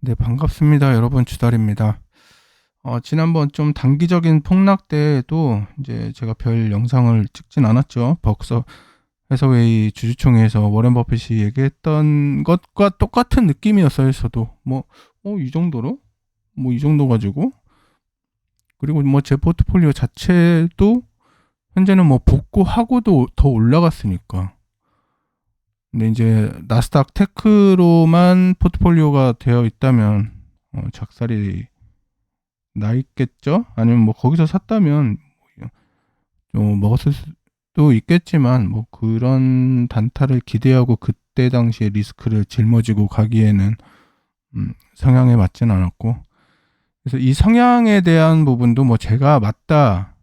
네, 반갑습니다. 여러분, 주달입니다. 지난번 좀 단기적인 폭락 때에도 이제 제가 별 영상을 찍진 않았죠. 벅서 해서웨이 주주총회에서 워렌 버핏이 얘기했던 것과 똑같은 느낌이었어요. 저도 이 정도로? 뭐 이 정도 가지고. 그리고 뭐 제 포트폴리오 자체도 현재는 뭐 복구하고도 더 올라갔으니까. 근데 이제 나스닥 테크로만 포트폴리오가 되어 있다면 작살이 나 있겠죠? 아니면 뭐 거기서 샀다면 좀 먹었을 수도 있겠지만 뭐 그런 단타를 기대하고 그때 당시에 리스크를 짊어지고 가기에는 성향에 맞진 않았고, 그래서 이 성향에 대한 부분도 뭐 제가 맞다라는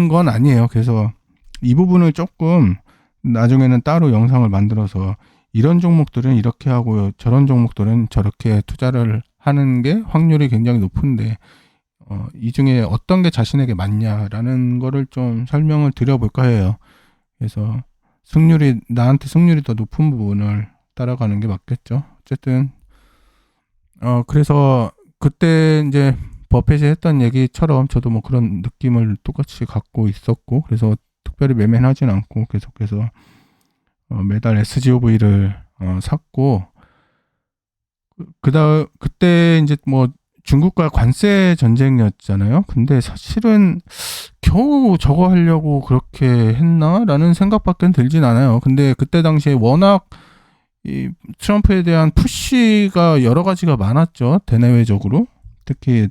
건 아니에요. 그래서 이 부분을 조금 나중에는 따로 영상을 만들어서 이런 종목들은 이렇게 하고요, 저런 종목들은 저렇게 투자를 하는 게 확률이 굉장히 높은데 이 중에 어떤 게 자신에게 맞냐라는 거를 좀 설명을 드려볼까 해요. 그래서 나한테 승률이 더 높은 부분을 따라가는 게 맞겠죠. 어쨌든 그래서 그때 이제 버핏이 했던 얘기처럼 저도 뭐 그런 느낌을 똑같이 갖고 있었고, 그래서 특별히 매매는 하진 않고 계속해서 매달 SGOV를 샀고, 그때 이제 뭐 중국과 관세 전쟁이었잖아요. 근데 사실은 겨우 저거 하려고 그렇게 했나라는 생각밖에 들진 않아요. 근데 그때 당시에 워낙 이 트럼프에 대한 푸시가 여러 가지가 많았죠. 대내외적으로. 특히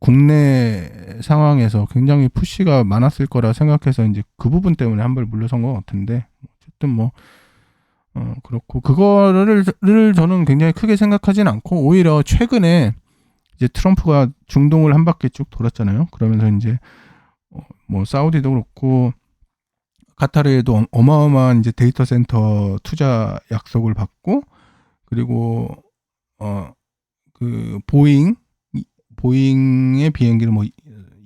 국내 상황에서 굉장히 푸시가 많았을 거라 생각해서 이제 그 부분 때문에 한 발 물러선 것 같은데, 어쨌든 뭐 그렇고 그거를 저는 굉장히 크게 생각하진 않고, 오히려 최근에 이제 트럼프가 중동을 한 바퀴 쭉 돌았잖아요. 그러면서 이제 뭐 사우디도 그렇고 카타르에도 어마어마한 이제 데이터 센터 투자 약속을 받고, 그리고 그 보잉의 비행기를 뭐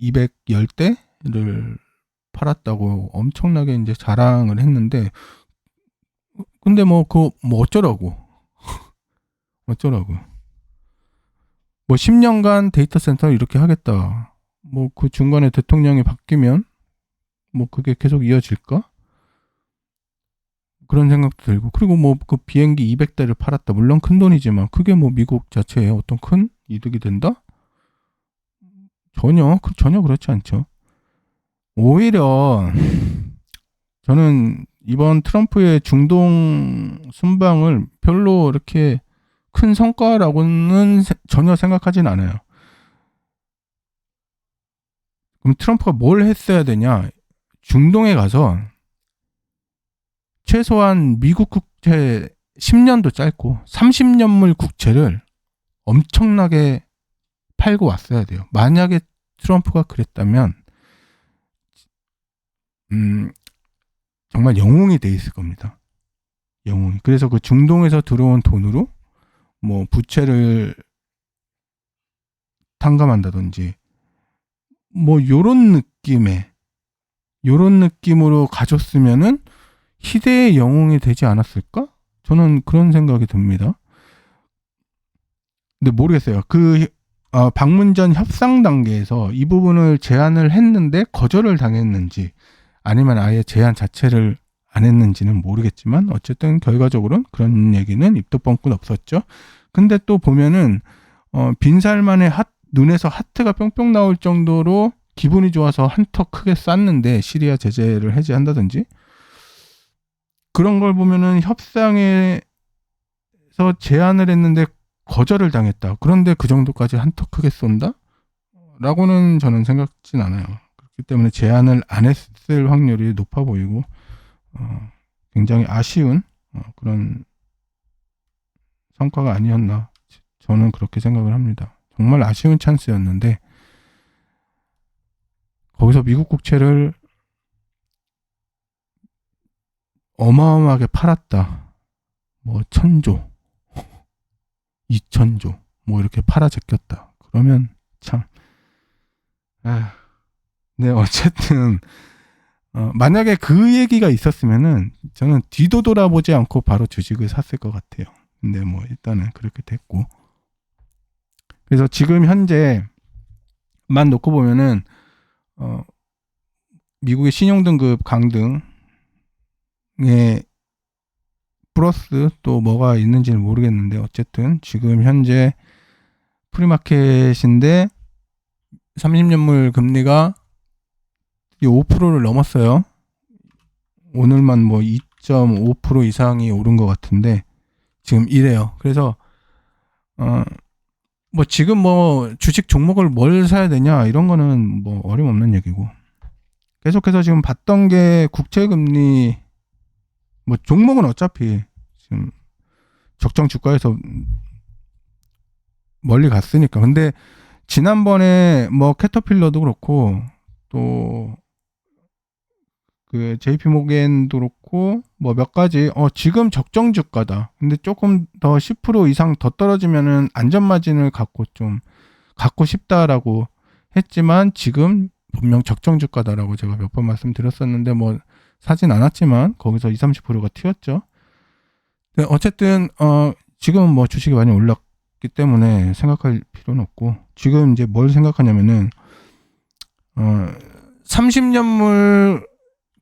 210대를 팔았다고 엄청나게 이제 자랑을 했는데, 근데 뭐 어쩌라고 뭐 10년간 데이터 센터를 이렇게 하겠다, 뭐 그 중간에 대통령이 바뀌면 뭐 그게 계속 이어질까, 그런 생각도 들고, 그리고 뭐 그 비행기 200대를 팔았다, 물론 큰 돈이지만 그게 뭐 미국 자체에 어떤 큰 이득이 된다? 전혀 그렇지 않죠. 오히려 저는 이번 트럼프의 중동 순방을 별로 이렇게 큰 성과라고는 전혀 생각하진 않아요. 그럼 트럼프가 뭘 했어야 되냐? 중동에 가서 최소한 미국 국채 10년도 짧고 30년물 국채를 엄청나게 팔고 왔어야 돼요. 만약에 트럼프가 그랬다면 정말 영웅이 돼 있을 겁니다. 영웅이. 그래서 그 중동에서 들어온 돈으로 뭐 부채를 탕감한다든지 뭐 요런 느낌으로 가졌으면은 희대의 영웅이 되지 않았을까? 저는 그런 생각이 듭니다. 근데 모르겠어요. 방문전 협상 단계에서 이 부분을 제안을 했는데 거절을 당했는지, 아니면 아예 제안 자체를 안 했는지는 모르겠지만, 어쨌든 결과적으로는 그런 얘기는 입도 뻥끗 없었죠. 근데 또 보면은 빈살만의 눈에서 하트가 뿅뿅 나올 정도로 기분이 좋아서 한턱 크게 쌌는데, 시리아 제재를 해제한다든지 그런 걸 보면은 협상에서 제안을 했는데 거절을 당했다, 그런데 그 정도까지 한턱 크게 쏜다? 라고는 저는 생각진 않아요. 그렇기 때문에 제안을 안 했을 확률이 높아 보이고 굉장히 아쉬운 그런 성과가 아니었나, 저는 그렇게 생각을 합니다. 정말 아쉬운 찬스였는데 거기서 미국 국채를 어마어마하게 팔았다. 뭐 1000조 2000조 뭐 이렇게 팔아 제꼈다. 그러면 참 네, 어쨌든 만약에 그 얘기가 있었으면은 저는 뒤도 돌아보지 않고 바로 주식을 샀을 것 같아요. 근데 뭐 일단은 그렇게 됐고. 그래서 지금 현재만 놓고 보면은 미국의 신용등급 강등에 플러스 또 뭐가 있는지는 모르겠는데 어쨌든 지금 현재 프리마켓인데 30년물 금리가 5%를 넘었어요. 오늘만 뭐 2.5% 이상이 오른 것 같은데 지금 이래요. 그래서 뭐 지금 뭐 주식 종목을 뭘 사야 되냐 이런 거는 뭐 어림없는 얘기고, 계속해서 지금 봤던 게 국채금리, 뭐 종목은 어차피 지금 적정 주가에서 멀리 갔으니까. 근데 지난번에 뭐 캐터필러도 그렇고 또 그 JP 모겐도 그렇고 뭐 몇 가지 지금 적정 주가다. 근데 조금 더 10% 이상 더 떨어지면은 안전 마진을 갖고 싶다라고 했지만 지금 분명 적정 주가다라고 제가 몇 번 말씀드렸었는데 뭐 사진 않았지만 거기서 20-30%가 튀었죠. 근데 어쨌든 지금은 뭐 주식이 많이 올랐기 때문에 생각할 필요는 없고, 지금 이제 뭘 생각하냐면은 30년물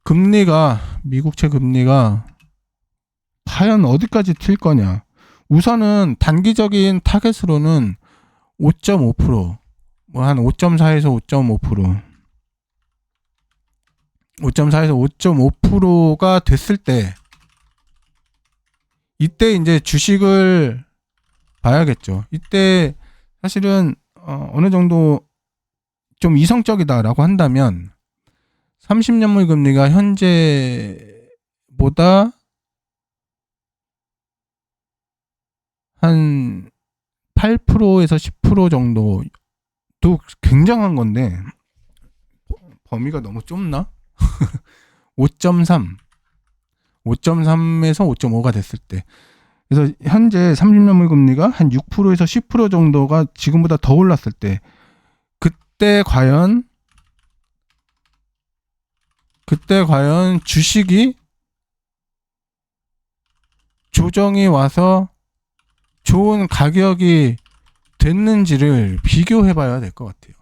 금리가, 미국채 금리가 과연 어디까지 튈 거냐. 우선은 단기적인 타겟으로는 5.5%, 뭐 한 5.4에서 5.5%, 5.4에서 5.5%가 됐을 때, 이때 이제 주식을 봐야겠죠. 이때 사실은 어느 정도 좀 이성적이다라고 한다면 30년물 금리가 현재보다 한 8%에서 10% 정도도 굉장한 건데, 범위가 너무 좁나? 5.3, 5.3에서 5.5가 됐을 때, 그래서 현재 30년물 금리가 한 6%에서 10% 정도가 지금보다 더 올랐을 때, 그때 과연 주식이 조정이 와서 좋은 가격이 됐는지를 비교해 봐야 될 것 같아요.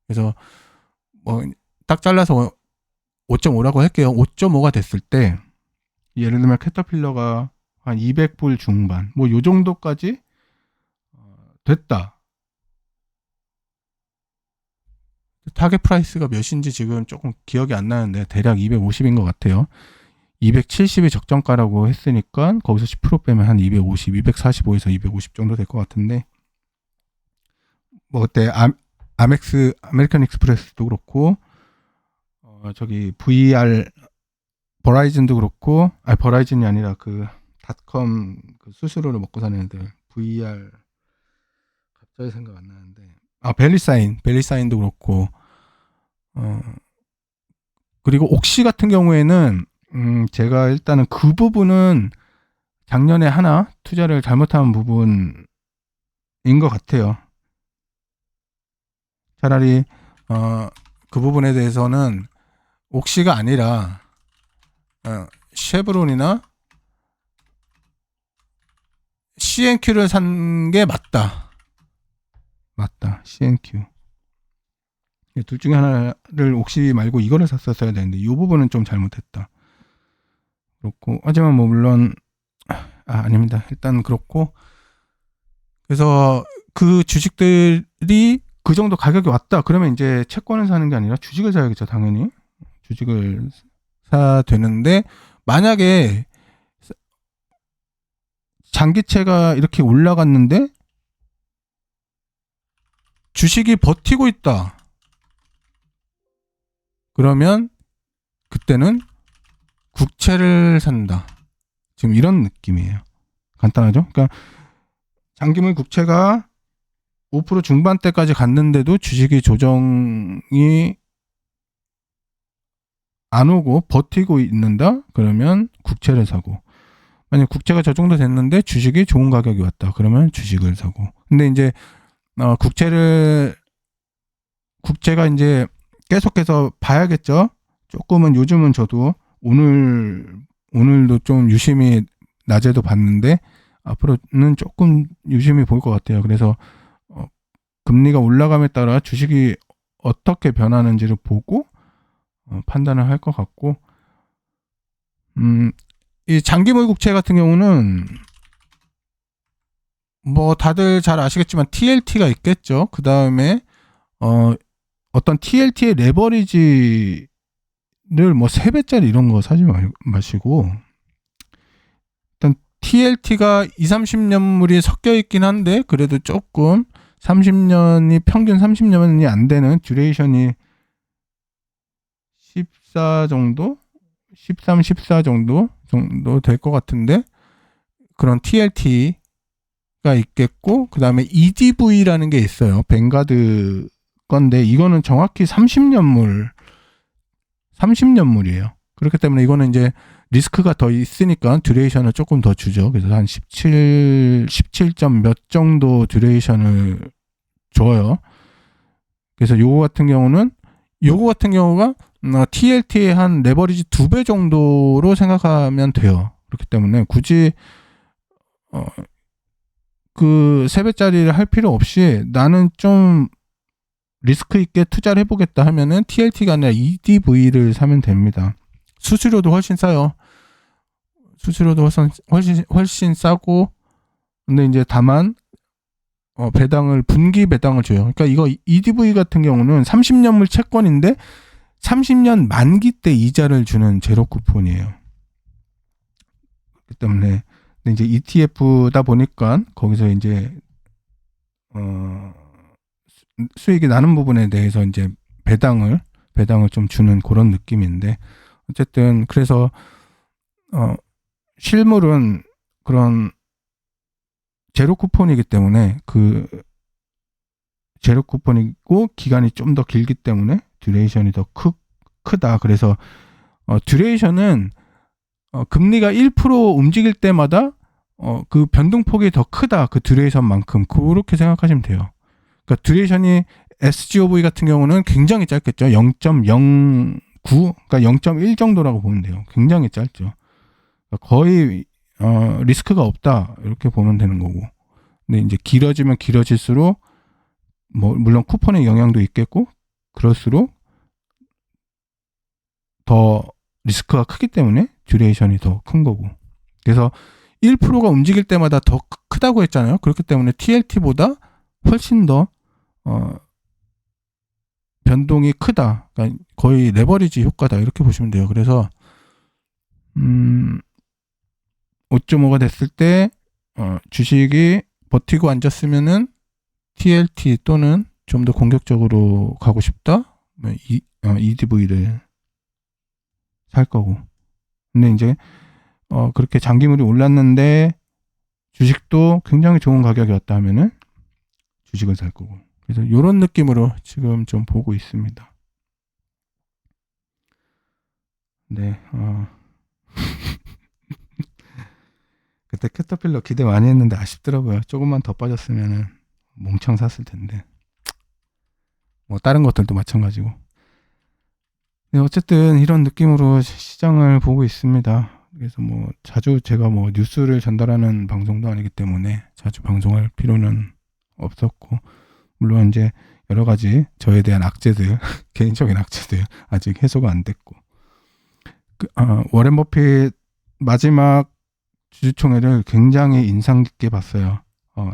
그래서 뭐 딱 잘라서 5.5라고 할게요. 5.5가 됐을 때, 예를 들면 캐터필러가 한 200불 중반, 뭐 요 정도까지 됐다. 타겟 프라이스가 몇인지 지금 조금 기억이 안 나는데 대략 250인 것 같아요. 270이 적정가라고 했으니까 거기서 10% 빼면 한 250, 245에서 250 정도 될 것 같은데, 뭐 그때 아멕스, 아메리칸 익스프레스도 그렇고 저기 VR 버라이즌도 그렇고, 버라이즌이 아니라 그 닷컴 그 수수료를 먹고 사는 애들, VR 갑자기 생각 안 나는데, 벨리사인도 그렇고, 그리고 옥시 같은 경우에는 제가 일단은 그 부분은 작년에 하나 투자를 잘못한 부분인 것 같아요. 차라리 그 부분에 대해서는 옥시가 아니라 쉐브론이나 CNQ를 산 게 맞다. CNQ. 둘 중에 하나를 옥시 말고 이거를 샀었어야 되는데 이 부분은 좀 잘못했다. 그렇고, 하지만 뭐 물론 아닙니다. 일단 그렇고, 그래서 그 주식들이 그 정도 가격이 왔다 그러면 이제 채권을 사는 게 아니라 주식을 사야겠죠. 당연히 주식을 사야 되는데, 만약에 장기채가 이렇게 올라갔는데 주식이 버티고 있다 그러면 그때는 국채를 산다. 지금 이런 느낌이에요. 간단하죠? 그러니까 장기물 국채가 5% 중반대까지 갔는데도 주식이 조정이 안 오고 버티고 있는다? 그러면 국채를 사고, 만약 국채가 저 정도 됐는데 주식이 좋은 가격이 왔다. 그러면 주식을 사고. 근데 이제 국채가 이제 계속해서 봐야겠죠. 조금은 요즘은 저도 오늘도 좀 유심히 낮에도 봤는데 앞으로는 조금 유심히 볼 것 같아요. 그래서 금리가 올라감에 따라 주식이 어떻게 변하는지를 보고 판단을 할 것 같고, 이 장기물 국채 같은 경우는 뭐 다들 잘 아시겠지만 TLT가 있겠죠. 그 다음에 어떤 TLT의 레버리지를 뭐 3배짜리 이런 거 사지 마시고, 일단 TLT가 20-30년물이 섞여 있긴 한데 그래도 조금 30년이 평균 30년이 안 되는 듀레이션이 14 정도? 13, 14 정도 될 것 같은데, 그런 TLT가 있겠고, 그 다음에 EDV라는 게 있어요. 뱅가드 건데, 이거는 정확히 30년물이에요. 그렇기 때문에 이거는 이제 리스크가 더 있으니까 듀레이션을 조금 더 주죠. 그래서 한 17점 몇 정도 듀레이션을 줘요. 그래서 요거 같은 경우가 TLT의 한 레버리지 2배 정도로 생각하면 돼요. 그렇기 때문에 굳이 그 3배짜리를 할 필요 없이 나는 좀 리스크 있게 투자를 해보겠다 하면은 TLT가 아니라 EDV를 사면 됩니다. 수수료도 훨씬 싸요. 수수료도 훨씬 싸고, 근데 이제 다만 분기 배당을 줘요. 그러니까 이거 EDV 같은 경우는 30년물 채권인데 30년 만기 때 이자를 주는 제로 쿠폰이에요. 그렇기 때문에, 근데 이제 ETF다 보니까 거기서 이제 수익이 나는 부분에 대해서 이제 배당을 좀 주는 그런 느낌인데, 어쨌든 그래서 실물은 그런 제로 쿠폰이기 때문에, 그 제로 쿠폰이고 기간이 좀 더 길기 때문에 듀레이션이 더 크다. 그래서 듀레이션은 금리가 1% 움직일 때마다 그 변동폭이 더 크다. 그 듀레이션만큼. 그렇게 생각하시면 돼요. 그러니까 듀레이션이 SGOV 같은 경우는 굉장히 짧겠죠. 0.09, 그러니까 0.1 정도라고 보면 돼요. 굉장히 짧죠. 그러니까 거의 리스크가 없다, 이렇게 보면 되는 거고. 근데 이제 길어지면 길어질수록 뭐 물론 쿠폰의 영향도 있겠고, 그럴수록 더 리스크가 크기 때문에 듀레이션이 더 큰 거고. 그래서 1%가 움직일 때마다 더 크다고 했잖아요. 그렇기 때문에 TLT보다 훨씬 더 변동이 크다. 그러니까 거의 레버리지 효과다, 이렇게 보시면 돼요. 그래서 5.5가 됐을 때 주식이 버티고 앉았으면은 TLT 또는 좀 더 공격적으로 가고 싶다, EDV를 살 거고. 근데 이제 그렇게 장기물이 올랐는데 주식도 굉장히 좋은 가격이었다 하면은 주식을 살 거고. 그래서 이런 느낌으로 지금 좀 보고 있습니다. 네. 그때 캐터필러 기대 많이 했는데 아쉽더라고요. 조금만 더 빠졌으면은 몽창 샀을 텐데. 뭐 다른 것들도 마찬가지고. 네, 어쨌든 이런 느낌으로 시장을 보고 있습니다. 그래서 뭐 자주 제가 뭐 뉴스를 전달하는 방송도 아니기 때문에 자주 방송할 필요는 없었고, 물론 이제 여러 가지 저에 대한 악재들, 개인적인 악재들 아직 해소가 안 됐고, 워렌 버핏 마지막 주주총회를 굉장히 인상 깊게 봤어요.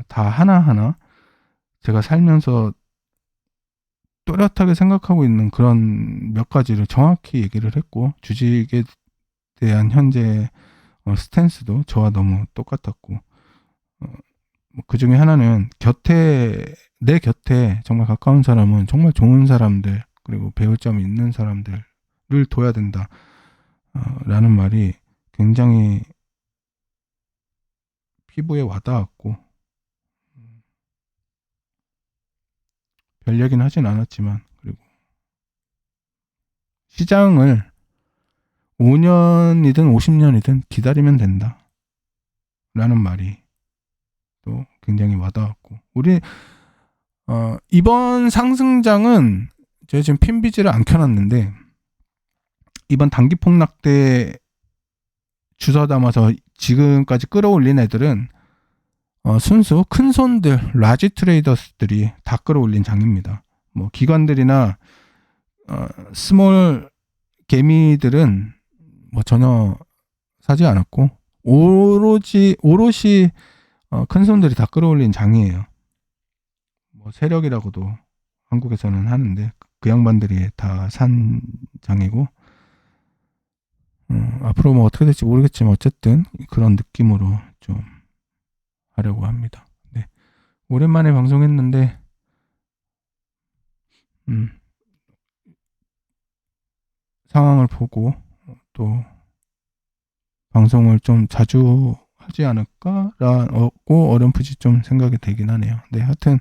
다 하나하나 제가 살면서 또렷하게 생각하고 있는 그런 몇 가지를 정확히 얘기를 했고, 주식에 대한 현재 스탠스도 저와 너무 똑같았고, 그 중에 하나는 내 곁에 정말 가까운 사람은 정말 좋은 사람들, 그리고 배울 점이 있는 사람들을 둬야 된다 라는 말이 굉장히 피부에 와닿았고, 별 얘기는 하진 않았지만, 그리고 시장을 5년이든 50년이든 기다리면 된다 라는 말이 또 굉장히 와닿았고, 우리 이번 상승장은 제가 지금 핀비지를 안 켜놨는데, 이번 단기 폭락 때 주워 담아서 지금까지 끌어올린 애들은 순수 큰 손들 라지 트레이더스들이 다 끌어올린 장입니다. 뭐 기관들이나 스몰 개미들은 뭐 전혀 사지 않았고 오롯이 큰 손들이 다 끌어올린 장이에요. 뭐 세력이라고도 한국에서는 하는데 그 양반들이 다 산 장이고 앞으로 뭐 어떻게 될지 모르겠지만 어쨌든 그런 느낌으로 좀 하려고 합니다. 네. 오랜만에 방송했는데 상황을 보고 또 방송을 좀 자주 하지 않을까라고 어렴풋이 좀 생각이 되긴 하네요. 네, 하여튼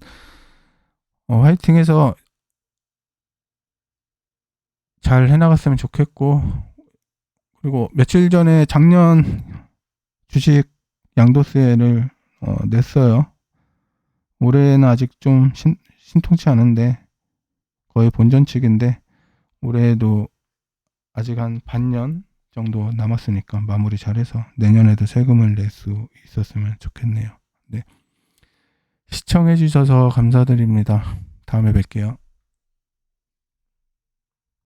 화이팅해서 잘 해나갔으면 좋겠고, 그리고 며칠 전에 작년 주식 양도세를 냈어요. 올해는 아직 좀 신통치 않은데 거의 본전치기인데 올해에도 아직 한 반년 정도 남았으니까 마무리 잘해서 내년에도 세금을 낼 수 있었으면 좋겠네요. 네. 시청해 주셔서 감사드립니다. 다음에 뵐게요.